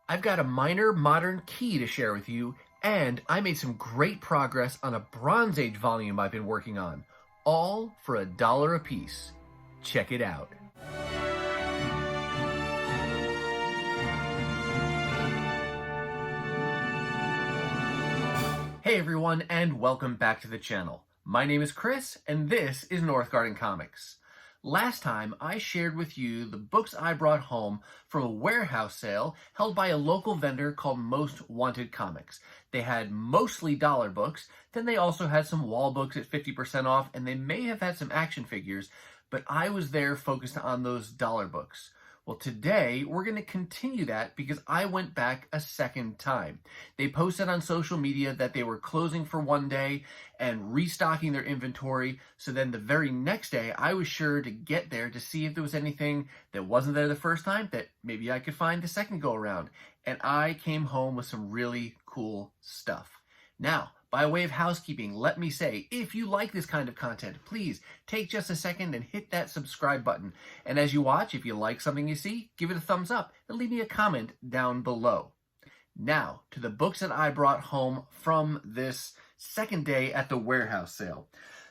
I've got a minor modern key to share with you, and I made some great progress on a Bronze Age volume I've been working on, all for $1 a piece. Check it out. Hey everyone, and welcome back to the channel. My name is Chris, and this is Northgarden Comics. Last time, I shared with you the books I brought home from a warehouse sale held by a local vendor called Most Wanted Comics. They had mostly dollar books, then they also had some wall books at 50% off, and they may have had some action figures, but I was there focused on those dollar books. Well, today we're going to continue that because I went back a second time. They posted on social media that they were closing for one day and restocking their inventory. So then the very next day, I was sure to get there to see if there was anything that wasn't there the first time that maybe I could find the second go around. And I came home with some really cool stuff. Now, by way of housekeeping, let me say, if you like this kind of content, please take just a second and hit that subscribe button. And as you watch, if you like something you see, give it a thumbs up and leave me a comment down below. Now, to the books that I brought home from this second day at the warehouse sale.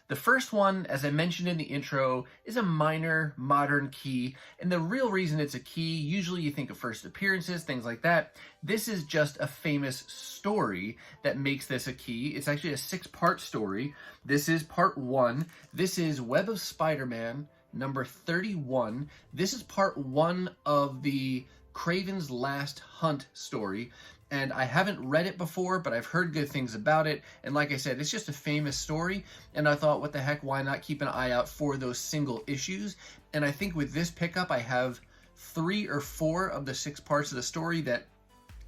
The first one, as I mentioned in the intro, is a minor modern key, and the real reason it's a key, usually you think of first appearances, things like that. This is just a famous story that makes this a key. It's actually a 6-part story. This is part 1. This is Web of Spider-Man, number 31. This is part 1 of the Kraven's Last Hunt story. And I haven't read it before, but I've heard good things about it. And like I said, it's just a famous story. And I thought, what the heck, why not keep an eye out for those single issues? And I think with this pickup, I have 3 or 4 of the 6 parts of the story that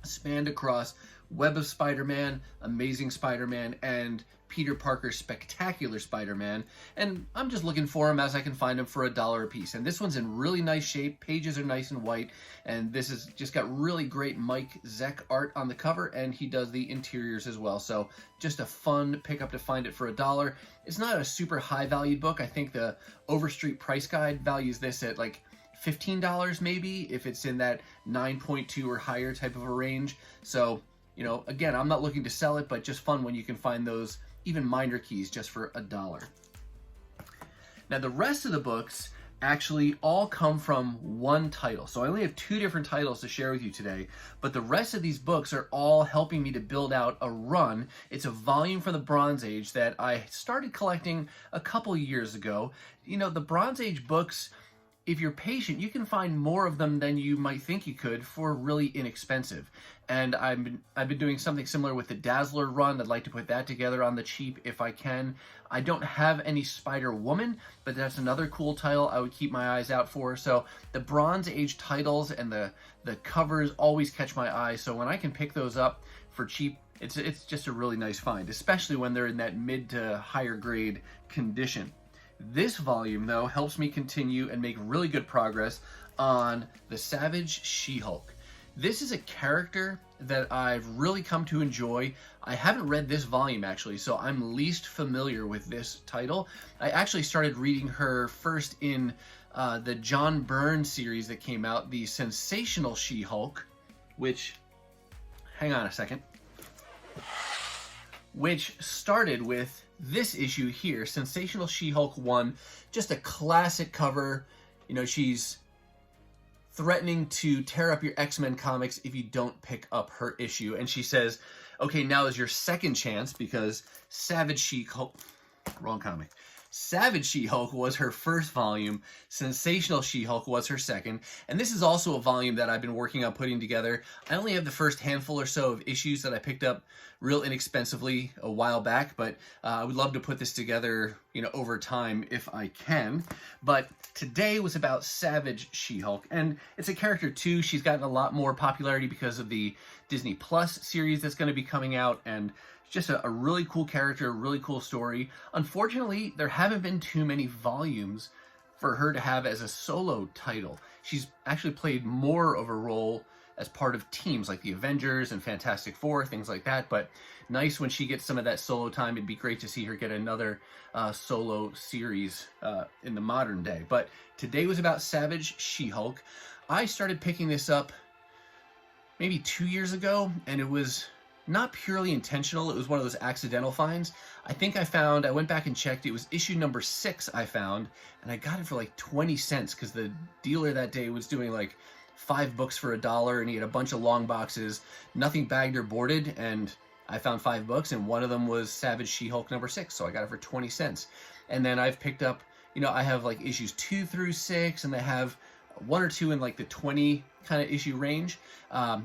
spanned across Web of Spider-Man, Amazing Spider-Man, and Peter Parker's Spectacular Spider-Man, and I'm just looking for them as I can find them for $1 a piece. And this one's in really nice shape, pages are nice and white, and this has just got really great Mike Zeck art on the cover, and he does the interiors as well, so just a fun pickup to find it for $1. It's not a super high valued book. I think the Overstreet Price Guide values this at like $15 maybe, if it's in that 9.2 or higher type of a range. So, you know, again, I'm not looking to sell it, but just fun when you can find those even minor keys just for $1. Now, the rest of the books actually all come from one title. So I only have 2 different titles to share with you today, but the rest of these books are all helping me to build out a run. It's a volume from the Bronze Age that I started collecting a couple years ago. You know, the Bronze Age books, if you're patient, you can find more of them than you might think you could for really inexpensive. And I've been doing something similar with the Dazzler run. I'd like to put that together on the cheap if I can. I don't have any Spider-Woman, but that's another cool title I would keep my eyes out for. So the Bronze Age titles and the covers always catch my eye. So when I can pick those up for cheap, it's just a really nice find, especially when they're in that mid to higher grade condition. This volume, though, helps me continue and make really good progress on the Savage She-Hulk. This is a character that I've really come to enjoy. I haven't read this volume, actually, so I'm least familiar with this title. I actually started reading her first in the John Byrne series that came out, the Sensational She-Hulk, which, hang on a second, which started with this issue here, Sensational She-Hulk 1, just a classic cover. You know, she's threatening to tear up your X-Men comics if you don't pick up her issue. And she says, okay, now is your second chance, because Savage She-Hulk, wrong comic. Savage She-Hulk was her first volume, Sensational She-Hulk was her second, and this is also a volume that I've been working on putting together. I only have the first handful or so of issues that I picked up real inexpensively a while back, but I would love to put this together, you know, over time if I can. But today was about Savage She-Hulk, and it's a character too. She's gotten a lot more popularity because of the Disney Plus series that's going to be coming out, and just a really cool character, a really cool story. Unfortunately, there haven't been too many volumes for her to have as a solo title. She's actually played more of a role as part of teams like the Avengers and Fantastic Four, things like that, but nice when she gets some of that solo time. It'd be great to see her get another solo series in the modern day. But today was about Savage She-Hulk. I started picking this up maybe 2 years ago, and it was not purely intentional. It was one of those accidental finds. I went back and checked, it was issue number 6 I found, and I got it for like 20 cents because the dealer that day was doing like 5 books for $1, and he had a bunch of long boxes, nothing bagged or boarded, and I found 5 books, and one of them was Savage She-Hulk number 6, so I got it for 20 cents. And then I've picked up, I have like issues 2 through 6, and I have 1 or 2 in like the 20 kind of issue range.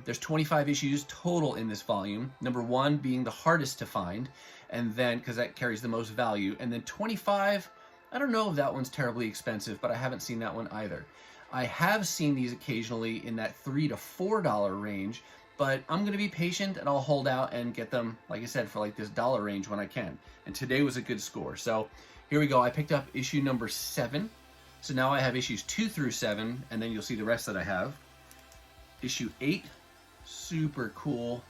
There's 25 issues total in this volume. Number 1 being the hardest to find, and then because that carries the most value. And then 25, I don't know if that one's terribly expensive, but I haven't seen that one either. I have seen these occasionally in that $3 to $4 range, but I'm going to be patient and I'll hold out and get them, like I said, for like this dollar range when I can. And today was a good score. So here we go. I picked up issue number 7. So now I have issues 2 through 7, and then you'll see the rest that I have. Issue 8, super cool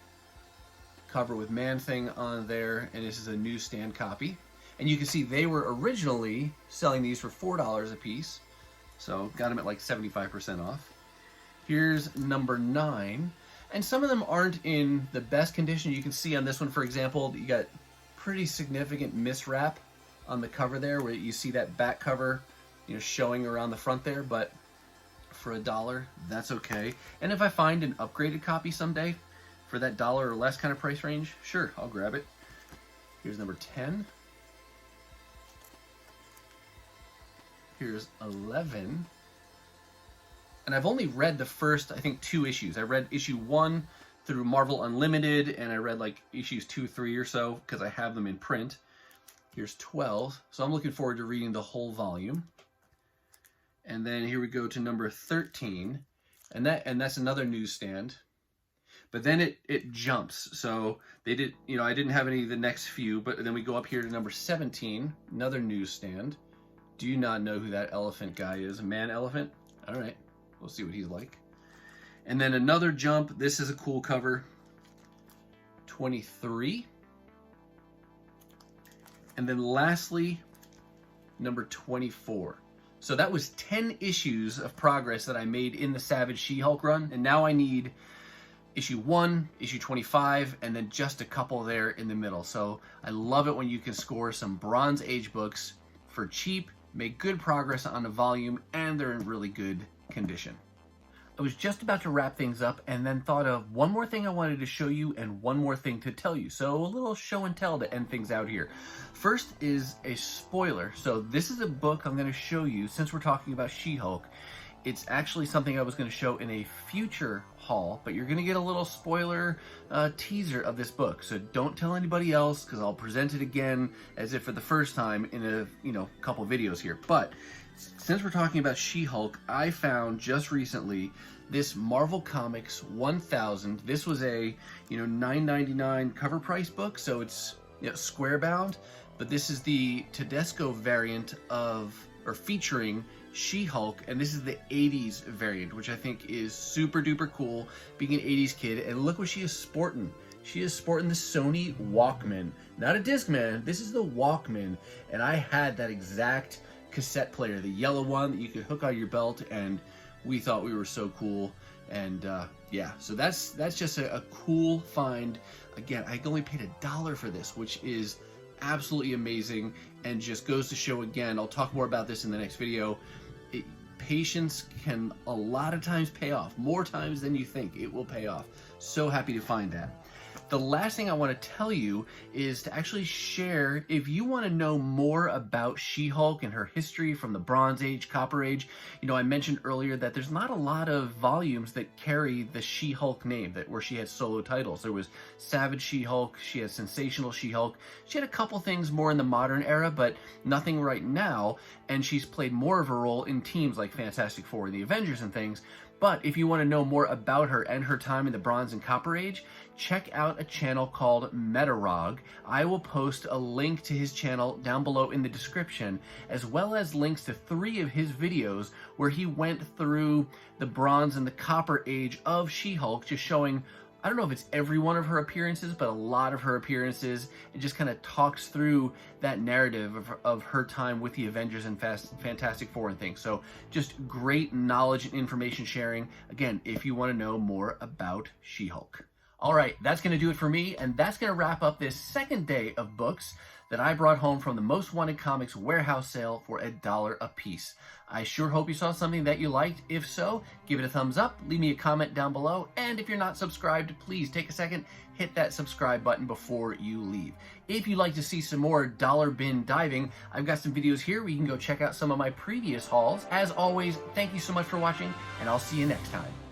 cover with Man-Thing on there, and this is a newsstand copy. And you can see they were originally selling these for $4 a piece, so got them at like 75% off. Here's number 9, and some of them aren't in the best condition. You can see on this one, for example, you got pretty significant miswrap on the cover there, where you see that back cover showing around the front there, but for $1, that's okay. And if I find an upgraded copy someday for that $1 or less kind of price range, sure, I'll grab it. Here's number 10. Here's 11. And I've only read the first, I think, 2 issues. I read issue 1 through Marvel Unlimited, and I read like issues 2, 3 or so, because I have them in print. Here's 12. So I'm looking forward to reading the whole volume. And then here we go to number 13, and that's another newsstand. But then it jumps. So they did, I didn't have any of the next few, but then we go up here to number 17, another newsstand. Do not know who that elephant guy is. A man elephant? All right, we'll see what he's like. And then another jump. This is a cool cover. 23. And then lastly, number 24. So that was 10 issues of progress that I made in the Savage She-Hulk run, and now I need issue 1, issue 25, and then just a couple there in the middle. So I love it when you can score some Bronze Age books for cheap, make good progress on a volume, and they're in really good condition. I was just about to wrap things up and then thought of one more thing I wanted to show you and one more thing to tell you. So a little show and tell to end things out here. First is a spoiler. So this is a book I'm going to show you since we're talking about She-Hulk. It's actually something I was going to show in a future haul, but you're going to get a little spoiler teaser of this book. So don't tell anybody else, because I'll present it again as if for the first time in a couple videos here. But since we're talking about She-Hulk, I found just recently this Marvel Comics 1000. This was a $9.99 cover price book, so it's square bound, but this is the Tedesco variant featuring She-Hulk, and this is the 80s variant, which I think is super duper cool, being an 80s kid. And look what she is sporting. She is sporting the Sony Walkman, not a Discman. This is the Walkman, and I had that exact cassette player, the yellow one that you could hook on your belt, and we thought we were so cool. And yeah, so that's just a cool find. Again, I only paid $1 for this, which is absolutely amazing, and just goes to show again, I'll talk more about this in the next video, patience can a lot of times pay off, more times than you think it will pay off. So happy to find that. The last thing I want to tell you is to actually share, if you want to know more about She-Hulk and her history from the Bronze Age, Copper Age. I mentioned earlier that there's not a lot of volumes that carry the She-Hulk name, where she had solo titles. There was Savage She-Hulk, she had Sensational She-Hulk, she had a couple things more in the modern era, but nothing right now, and she's played more of a role in teams like Fantastic Four and the Avengers and things. But if you want to know more about her and her time in the Bronze and Copper Age, check out a channel called Metarog. I will post a link to his channel down below in the description, as well as links to 3 of his videos where he went through the Bronze and the Copper Age of She-Hulk, just showing I don't know if it's every one of her appearances, but a lot of her appearances. It just kind of talks through that narrative of her time with the Avengers and Fantastic Four and things. So just great knowledge and information sharing. Again, if you want to know more about She-Hulk. All right, that's going to do it for me, and that's going to wrap up this second day of books that I brought home from the Most Wanted Comics warehouse sale for $1 a piece. I sure hope you saw something that you liked. If so, give it a thumbs up, leave me a comment down below, and if you're not subscribed, please take a second, hit that subscribe button before you leave. If you'd like to see some more dollar bin diving, I've got some videos here where you can go check out some of my previous hauls. As always, thank you so much for watching, and I'll see you next time.